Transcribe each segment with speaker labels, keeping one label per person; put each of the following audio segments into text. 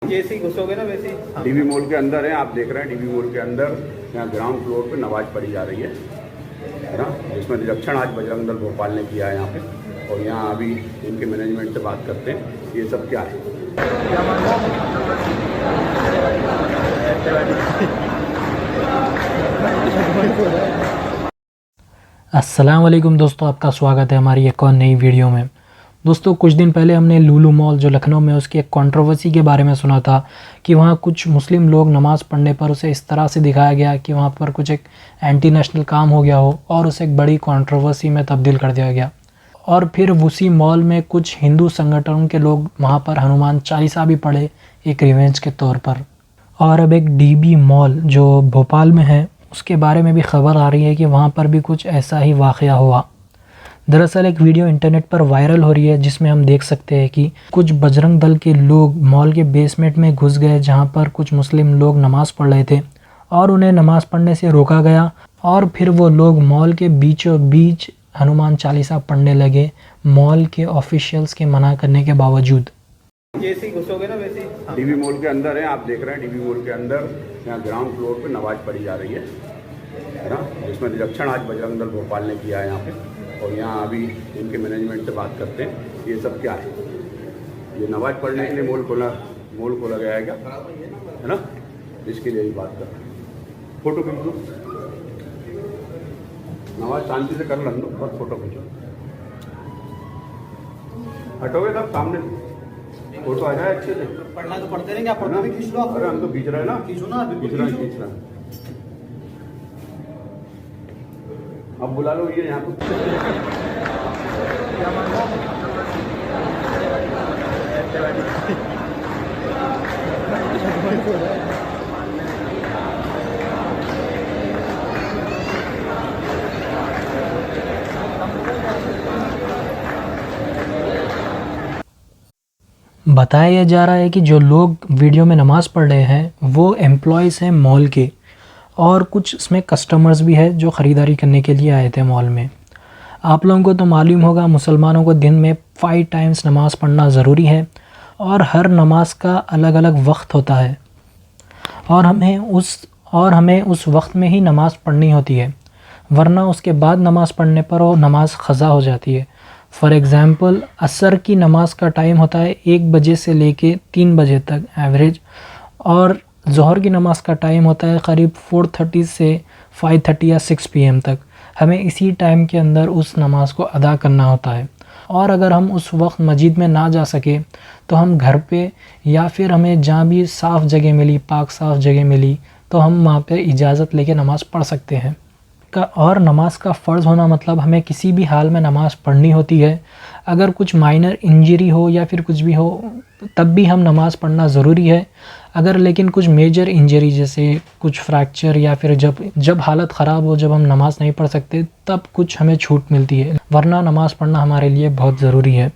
Speaker 1: जैसे ही घुसोगे ना वैसे ही
Speaker 2: डीवी मॉल के अंदर है, आप देख रहे हैं डीवी मॉल के अंदर यहाँ ग्राउंड फ्लोर पे नमाज पढ़ी जा रही है ना, जिसमें निरीक्षण आज बजरंग दल भोपाल ने किया है यहाँ पे। और यहाँ अभी इनके मैनेजमेंट से बात करते हैं ये सब क्या है।
Speaker 3: अस्सलाम वालेकुम दोस्तों, आपका स्वागत है हमारी एक और नई वीडियो में। दोस्तों कुछ दिन पहले हमने लुलु मॉल जो लखनऊ में उसकी एक कंट्रोवर्सी के बारे में सुना था कि वहाँ कुछ मुस्लिम लोग नमाज़ पढ़ने पर उसे इस तरह से दिखाया गया कि वहाँ पर कुछ एक एंटी नेशनल काम हो गया हो और उसे एक बड़ी कंट्रोवर्सी में तब्दील कर दिया गया। और फिर उसी मॉल में कुछ हिंदू संगठनों के लोग वहाँ पर हनुमान चालीसा भी पढ़े एक रिवेंज के तौर पर। और अब एक डीबी मॉल जो भोपाल में है उसके बारे में भी ख़बर आ रही है कि वहाँ पर भी कुछ ऐसा ही वाक़या हुआ। दरअसल एक वीडियो इंटरनेट पर वायरल हो रही है जिसमें हम देख सकते हैं कि कुछ बजरंग दल के लोग मॉल के बेसमेंट में घुस गए जहाँ पर कुछ मुस्लिम लोग नमाज़ पढ़ रहे थे और उन्हें नमाज़ पढ़ने से रोका गया और फिर वो लोग मॉल के बीचों बीच हनुमान चालीसा पढ़ने लगे मॉल के ऑफिशियल्स के मना करने के बावजूद।
Speaker 1: जैसे ही घुसोगे ना वैसे ही
Speaker 2: डीवी मॉल के अंदर है, आप देख रहे हैं डीवी मॉल के अंदर यहाँ ग्राउंड फ्लोर पे नमाज पढ़ी जा रही है ना, जिसमें निरीक्षण आज बजरंग दल भोपाल ने किया है यहाँ पे। और यहाँ अभी इनके मैनेजमेंट से बात करते हैं ये सब क्या है। ये नमाज पढ़ने के लिए मॉल खोला गया है क्या, है ना, इसके लिए ही बात कर रहे हैं। फोटो खींचो, नमाज शांति से कर लो, बस फोटो खींचो। हटोगे तब सामने फोटो आ जाए अच्छे से।
Speaker 1: पढ़ना तो पढ़ते रहेंगे, आप फोटो भी खींच लो।
Speaker 2: अरे हम तो खींच रहे हैं ना,
Speaker 1: खींचो ना,
Speaker 2: खींच रहे हैं। अब बुला लो ये यहाँ पे।
Speaker 3: बताया जा रहा है कि जो लोग वीडियो में नमाज़ पढ़ रहे हैं वो एम्प्लॉयज़ हैं मॉल के और कुछ इसमें कस्टमर्स भी है जो ख़रीदारी करने के लिए आए थे मॉल में। आप लोगों को तो मालूम होगा मुसलमानों को दिन में 5 टाइम्स नमाज़ पढ़ना ज़रूरी है और हर नमाज का अलग अलग वक्त होता है और हमें उस वक्त में ही नमाज़ पढ़नी होती है, वरना उसके बाद नमाज़ पढ़ने पर वो नमाज क़ज़ा हो जाती है। फ़ॉर एग्ज़ाम्पल असर की नमाज का टाइम होता है 1 बजे से लेके 3 बजे तक एवरेज, और ज़ोहर की नमाज़ का टाइम होता है करीब 4:30 से 5:30 या 6 PM तक। हमें इसी टाइम के अंदर उस नमाज को अदा करना होता है। और अगर हम उस वक्त मस्जिद में ना जा सके तो हम घर पे या फिर हमें जहाँ भी साफ़ जगह मिली, पाक साफ़ जगह मिली, तो हम वहाँ पे इजाज़त लेके नमाज़ पढ़ सकते हैं। और नमाज का फ़र्ज़ होना मतलब हमें किसी भी हाल में नमाज़ पढ़नी होती है। अगर कुछ माइनर इंजरी हो या फिर कुछ भी हो तब भी हम नमाज़ पढ़ना ज़रूरी है। अगर लेकिन कुछ मेजर इंजरी जैसे कुछ फ्रैक्चर या फिर जब हालत ख़राब हो, जब हम नमाज़ नहीं पढ़ सकते, तब कुछ हमें छूट मिलती है, वरना नमाज़ पढ़ना हमारे लिए बहुत ज़रूरी है।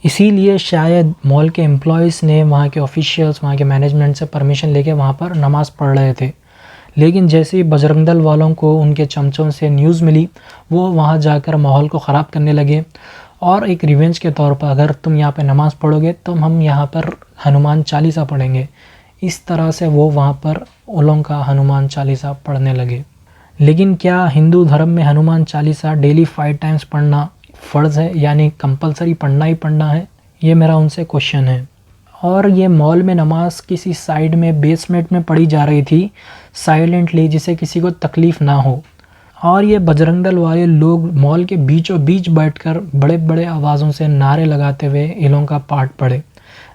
Speaker 3: इसीलिए शायद मॉल के एम्प्लॉयज़ ने वहाँ के ऑफिशियल्स, वहाँ के मैनेजमेंट से परमिशन लेके वहाँ पर नमाज़ पढ़ रहे थे। लेकिन जैसे ही बजरंग दल वालों को उनके चमचों से न्यूज़ मिली, वो वहाँ जाकर माहौल को ख़राब करने लगे और एक रिवेंज के तौर पर अगर तुम यहाँ पे नमाज़ पढ़ोगे तो हम यहाँ पर हनुमान चालीसा पढ़ेंगे। इस तरह से वो वहाँ पर उलों का हनुमान चालीसा पढ़ने लगे। लेकिन क्या हिंदू धर्म में हनुमान चालीसा डेली 5 टाइम्स पढ़ना फ़र्ज़ है, यानी कंपलसरी पढ़ना ही पढ़ना है? ये मेरा उनसे क्वेश्चन है। और ये मॉल में नमाज़ किसी साइड में बेसमेंट में पढ़ी जा रही थी साइलेंटली, जिससे किसी को तकलीफ़ ना हो। और ये बजरंग दल वाले लोग मॉल के बीचों बीच बैठकर बड़े बड़े आवाज़ों से नारे लगाते हुए इलों का पाठ पढ़े।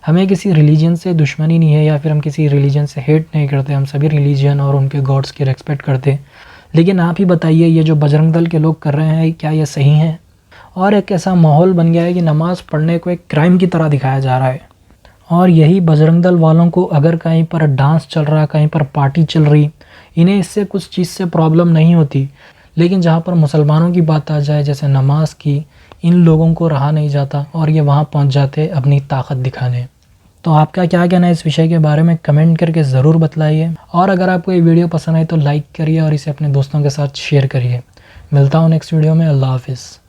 Speaker 3: हमें किसी रिलीजन से दुश्मनी नहीं है या फिर हम किसी रिलीजन से हेट नहीं करते, हम सभी रिलीजन और उनके गॉड्स की रिस्पेक्ट करते। लेकिन आप ही बताइए ये जो बजरंग दल के लोग कर रहे हैं क्या ये सही है? और एक ऐसा माहौल बन गया है कि नमाज़ पढ़ने को एक क्राइम की तरह दिखाया जा रहा है। और यही बजरंग दल वालों को अगर कहीं पर डांस चल रहा, कहीं पर पार्टी चल रही, इन्हें इससे कुछ चीज़ से प्रॉब्लम नहीं होती। लेकिन जहाँ पर मुसलमानों की बात आ जाए जैसे नमाज की, इन लोगों को रहा नहीं जाता और ये वहाँ पहुँच जाते अपनी ताकत दिखाने। तो आपका क्या कहना है इस विषय के बारे में कमेंट करके ज़रूर बतलाइए। और अगर आपको ये वीडियो पसंद आए तो लाइक करिए और इसे अपने दोस्तों के साथ शेयर करिए। मिलता हूँ नेक्स्ट वीडियो में। अल्लाह हाफ़िज़।